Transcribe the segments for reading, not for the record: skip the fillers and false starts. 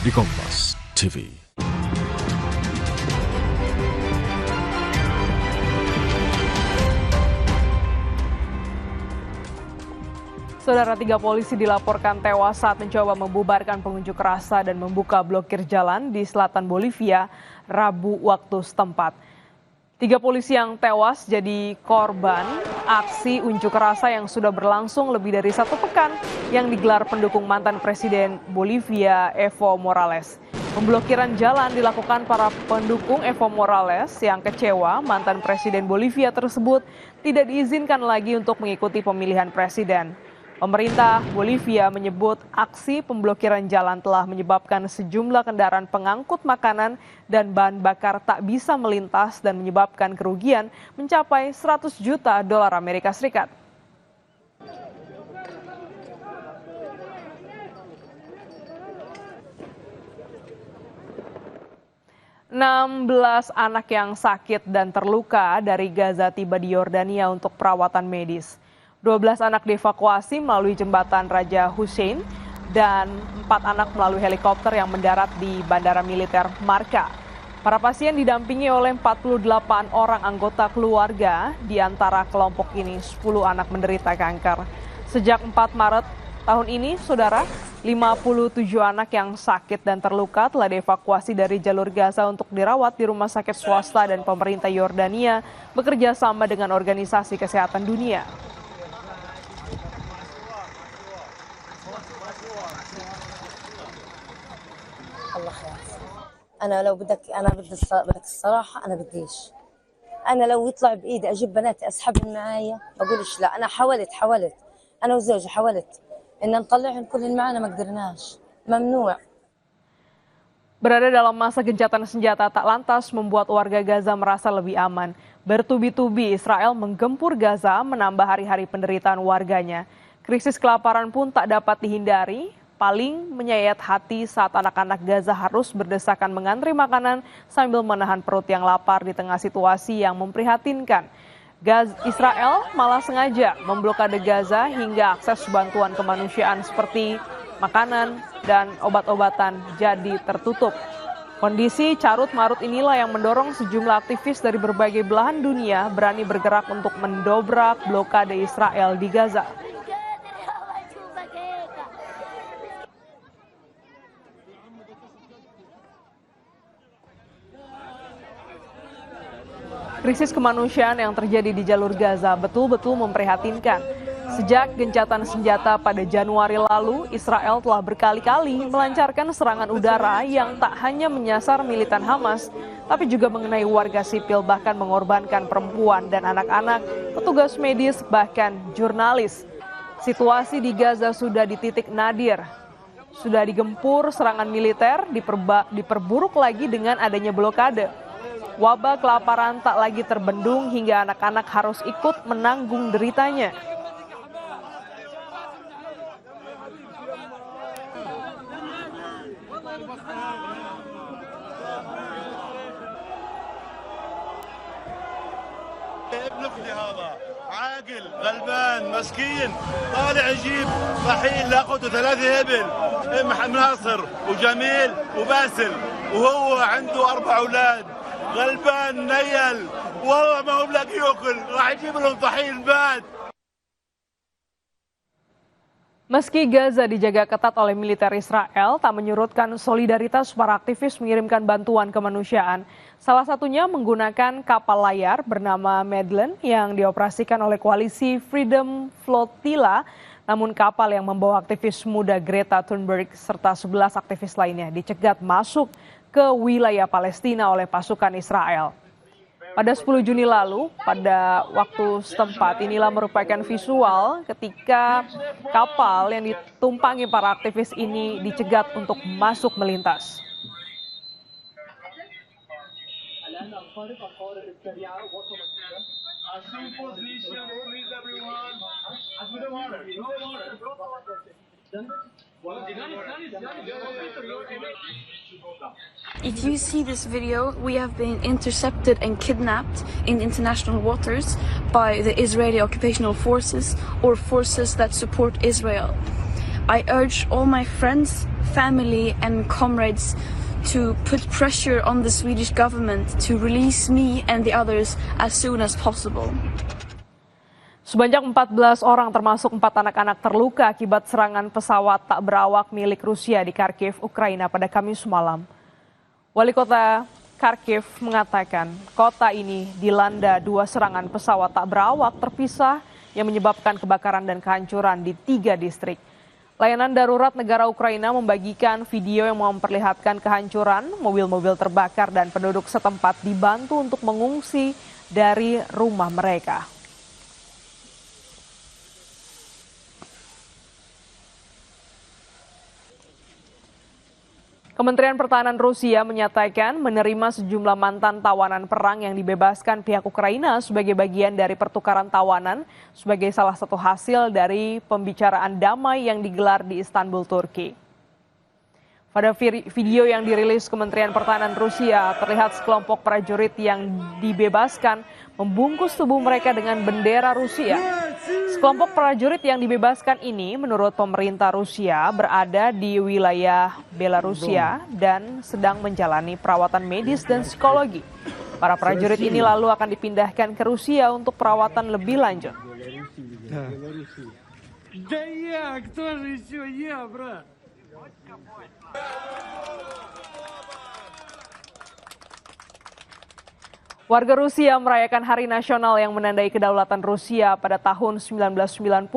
di Kompas TV. Saudara, 3 polisi dilaporkan tewas saat mencoba membubarkan pengunjuk rasa dan membuka blokir jalan di selatan Bolivia, Rabu waktu setempat. 3 polisi yang tewas jadi korban aksi unjuk rasa yang sudah berlangsung lebih dari 1 pekan yang digelar pendukung mantan Presiden Bolivia, Evo Morales. Pemblokiran jalan dilakukan para pendukung Evo Morales yang kecewa mantan Presiden Bolivia tersebut tidak diizinkan lagi untuk mengikuti pemilihan presiden. Pemerintah Bolivia menyebut aksi pemblokiran jalan telah menyebabkan sejumlah kendaraan pengangkut makanan dan bahan bakar tak bisa melintas dan menyebabkan kerugian mencapai 100 juta dolar Amerika Serikat. "16 anak yang sakit dan terluka dari Gaza tiba di Yordania untuk perawatan medis. 12 anak dievakuasi melalui jembatan Raja Hussein dan 4 anak melalui helikopter yang mendarat di Bandara Militer Marka. Para pasien didampingi oleh 48 orang anggota keluarga, di antara kelompok ini 10 anak menderita kanker. Sejak 4 Maret tahun ini, saudara, 57 anak yang sakit dan terluka telah dievakuasi dari jalur Gaza untuk dirawat di rumah sakit swasta dan pemerintah Yordania bekerja sama dengan Organisasi Kesehatan Dunia. الله خير. أنا بدي الصراحة أنا بديش. أنا لو يطلع بإيدي أجيب بناتي أسحبهم معايا بقولش لا. أنا حاولت أنا وزوجي حاولت إن نطلعهم كلهم معنا ما قدرناش. ممنوع. Berada dalam masa gencatan senjata tak lantas membuat warga Gaza merasa lebih aman. Bertubi-tubi Israel menggempur Gaza menambah hari-hari penderitaan warganya. Krisis kelaparan pun tak dapat dihindari. Paling menyayat hati saat anak-anak Gaza harus berdesakan mengantri makanan sambil menahan perut yang lapar di tengah situasi yang memprihatinkan. Israel malah sengaja memblokade Gaza hingga akses bantuan kemanusiaan seperti makanan dan obat-obatan jadi tertutup. Kondisi carut-marut inilah yang mendorong sejumlah aktivis dari berbagai belahan dunia berani bergerak untuk mendobrak blokade Israel di Gaza. Krisis kemanusiaan yang terjadi di jalur Gaza betul-betul memprihatinkan. Sejak gencatan senjata pada Januari lalu, Israel telah berkali-kali melancarkan serangan udara yang tak hanya menyasar militan Hamas, tapi juga mengenai warga sipil, bahkan mengorbankan perempuan dan anak-anak, petugas medis, bahkan jurnalis. Situasi di Gaza sudah di titik nadir. Sudah digempur serangan militer, diperburuk lagi dengan adanya blokade. Wabah kelaparan tak lagi terbendung hingga anak-anak harus ikut menanggung deritanya. ابنك هذا عاقل غلبان مسكين طالع يجيب رحيل لاقته 3 ابل ناصر وجميل وباسل وهو عنده 4 اولاد غلبان نيل والله ما هو بلاقي ياكل راح يجيب لهم طحين باد. Meski Gaza dijaga ketat oleh militer Israel, tak menyurutkan solidaritas para aktivis mengirimkan bantuan kemanusiaan. Salah satunya menggunakan kapal layar bernama Madeleine yang dioperasikan oleh koalisi Freedom Flotilla. Namun kapal yang membawa aktivis muda Greta Thunberg serta 11 aktivis lainnya dicegat masuk ke wilayah Palestina oleh pasukan Israel. Pada 10 Juni lalu, pada waktu setempat, inilah merupakan visual ketika kapal yang ditumpangi para aktivis ini dicegat untuk masuk melintas. If you see this video, we have been intercepted and kidnapped in international waters by the Israeli occupational forces or forces that support Israel. I urge all my friends, family and comrades to put pressure on the Swedish government to release me and the others as soon as possible. Sebanyak 14 orang termasuk 4 anak-anak terluka akibat serangan pesawat tak berawak milik Rusia di Kharkiv, Ukraina pada Kamis malam. Wali kota Kharkiv mengatakan kota ini dilanda 2 serangan pesawat tak berawak terpisah yang menyebabkan kebakaran dan kehancuran di 3 distrik. Layanan darurat negara Ukraina membagikan video yang memperlihatkan kehancuran, mobil-mobil terbakar dan penduduk setempat dibantu untuk mengungsi dari rumah mereka. Kementerian Pertahanan Rusia menyatakan menerima sejumlah mantan tawanan perang yang dibebaskan pihak Ukraina sebagai bagian dari pertukaran tawanan sebagai salah satu hasil dari pembicaraan damai yang digelar di Istanbul, Turki. Pada video yang dirilis Kementerian Pertahanan Rusia, terlihat sekelompok prajurit yang dibebaskan membungkus tubuh mereka dengan bendera Rusia. Sekelompok prajurit yang dibebaskan ini menurut pemerintah Rusia berada di wilayah Belarusia dan sedang menjalani perawatan medis dan psikologi. Para prajurit ini lalu akan dipindahkan ke Rusia untuk perawatan lebih lanjut. Warga Rusia merayakan Hari Nasional yang menandai kedaulatan Rusia pada tahun 1990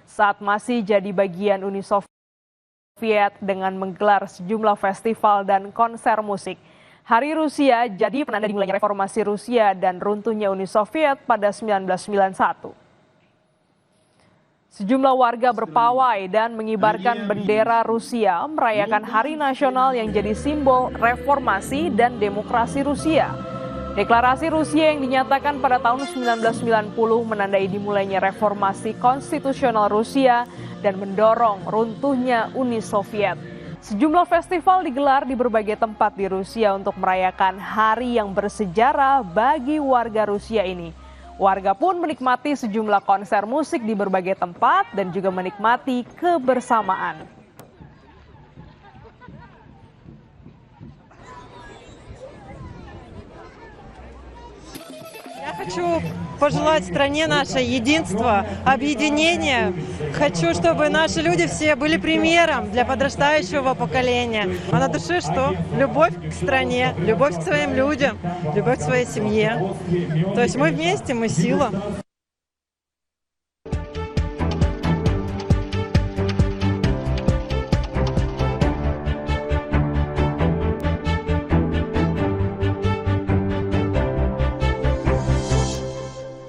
saat masih jadi bagian Uni Soviet dengan menggelar sejumlah festival dan konser musik. Hari Rusia jadi penanda dimulainya reformasi Rusia dan runtuhnya Uni Soviet pada 1991. Sejumlah warga berpawai dan mengibarkan bendera Rusia merayakan Hari Nasional yang jadi simbol reformasi dan demokrasi Rusia. Deklarasi Rusia yang dinyatakan pada tahun 1990 menandai dimulainya reformasi konstitusional Rusia dan mendorong runtuhnya Uni Soviet. Sejumlah festival digelar di berbagai tempat di Rusia untuk merayakan hari yang bersejarah bagi warga Rusia ini. Warga pun menikmati sejumlah konser musik di berbagai tempat dan juga menikmati kebersamaan. Я хочу пожелать стране наше единство, объединение. Хочу, чтобы наши люди все были примером для подрастающего поколения. А на душе что? Любовь к стране, любовь к своим людям, любовь к своей семье. То есть мы вместе, мы сила.